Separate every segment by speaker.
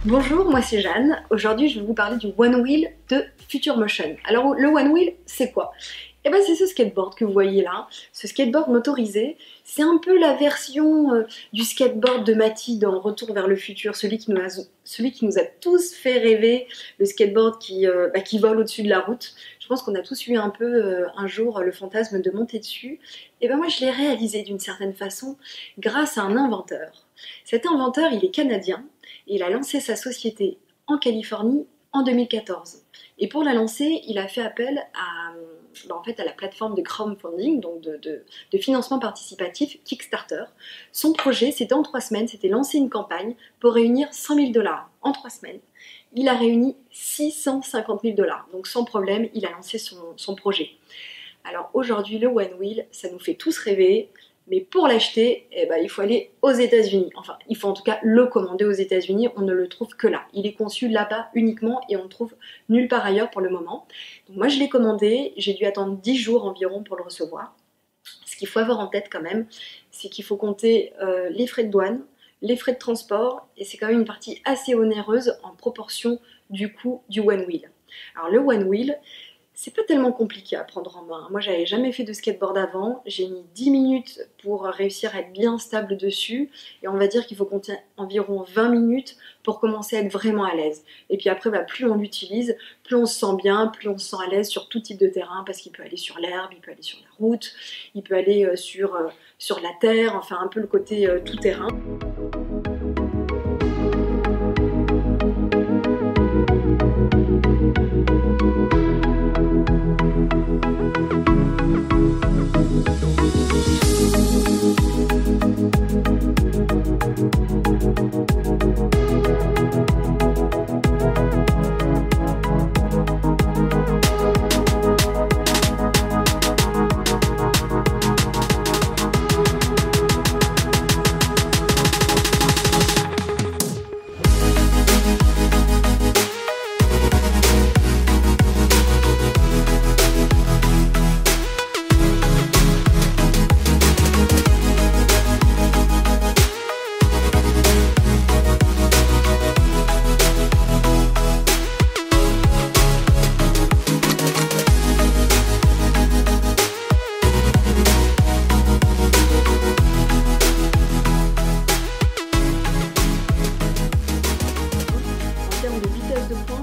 Speaker 1: Bonjour, moi c'est Jeanne. Aujourd'hui je vais vous parler du One Wheel de Future Motion. Alors le One Wheel c'est quoi? Eh ben c'est ce skateboard que vous voyez là, ce skateboard motorisé. C'est un peu la version du skateboard de Matty dans Retour vers le futur, celui qui nous a tous fait rêver, le skateboard qui vole au-dessus de la route. Je pense qu'on a tous eu un peu un jour le fantasme de monter dessus. Et ben moi je l'ai réalisé d'une certaine façon grâce à un inventeur. Cet inventeur il est canadien. Il a lancé sa société en Californie en 2014. Et pour la lancer, il a fait appel à la plateforme de crowdfunding, donc de financement participatif Kickstarter. Son projet, c'était en 3 semaines, c'était lancer une campagne pour réunir 100 000 $ en 3 semaines. Il a réuni 650 000 $. Donc sans problème, il a lancé son projet. Alors aujourd'hui, le One Wheel, ça nous fait tous rêver. Mais pour l'acheter, il faut aller aux États-Unis. Enfin, il faut en tout cas le commander aux États-Unis. On ne le trouve que là. Il est conçu là-bas uniquement et on ne le trouve nulle part ailleurs pour le moment. Donc moi, je l'ai commandé. J'ai dû attendre 10 jours environ pour le recevoir. Ce qu'il faut avoir en tête quand même, c'est qu'il faut compter les frais de douane, les frais de transport et c'est quand même une partie assez onéreuse en proportion du coût du One Wheel. Alors le One Wheel, c'est pas tellement compliqué à prendre en main. Moi, j'avais jamais fait de skateboard avant. J'ai mis 10 minutes pour réussir à être bien stable dessus. Et on va dire qu'il faut compter environ 20 minutes pour commencer à être vraiment à l'aise. Et puis après, plus on l'utilise, plus on se sent bien, plus on se sent à l'aise sur tout type de terrain, parce qu'il peut aller sur l'herbe, il peut aller sur la route, il peut aller sur la terre, enfin un peu le côté tout terrain.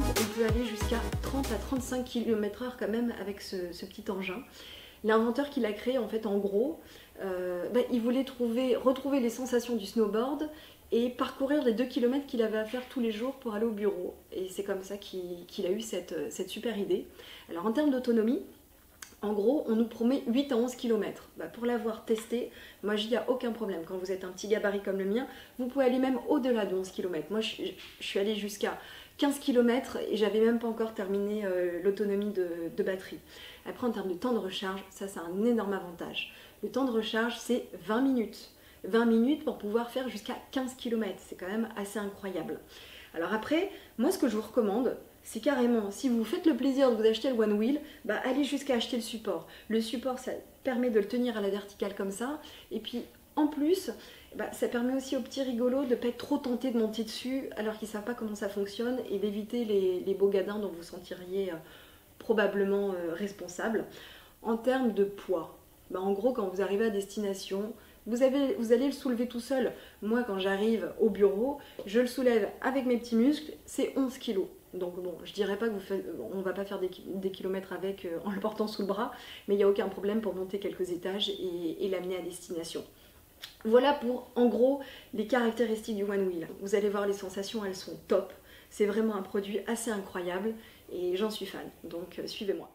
Speaker 1: On peut aller jusqu'à 30 à 35 km/h quand même avec ce petit engin. L'inventeur qui l'a créé, en fait, en gros, il voulait retrouver les sensations du snowboard et parcourir les 2 km qu'il avait à faire tous les jours pour aller au bureau. Et c'est comme ça qu'il a eu cette super idée. Alors en termes d'autonomie, en gros, on nous promet 8 à 11 km. Pour l'avoir testé, moi j'y a aucun problème. Quand vous êtes un petit gabarit comme le mien, vous pouvez aller même au-delà de 11 km. Moi je suis allée jusqu'à 15 km et j'avais même pas encore terminé l'autonomie de batterie. Après, en termes de temps de recharge, ça c'est un énorme avantage. Le temps de recharge, c'est 20 minutes. 20 minutes pour pouvoir faire jusqu'à 15 km. C'est quand même assez incroyable. Alors après, moi ce que je vous recommande, c'est carrément, si vous faites le plaisir de vous acheter le One Wheel, allez jusqu'à acheter le support. Le support, ça permet de le tenir à la verticale comme ça. Et puis, en plus, ça permet aussi aux petits rigolos de ne pas être trop tentés de monter dessus alors qu'ils ne savent pas comment ça fonctionne et d'éviter les beaux gadins dont vous sentiriez probablement responsable. En termes de poids, en gros, quand vous arrivez à destination, vous allez le soulever tout seul. Moi, quand j'arrive au bureau, je le soulève avec mes petits muscles, c'est 11 kg. Donc bon, je dirais pas on va pas faire des kilomètres avec en le portant sous le bras, mais il n'y a aucun problème pour monter quelques étages et l'amener à destination. Voilà pour, en gros, les caractéristiques du One Wheel. Vous allez voir, les sensations, elles sont top. C'est vraiment un produit assez incroyable et j'en suis fan, donc suivez-moi.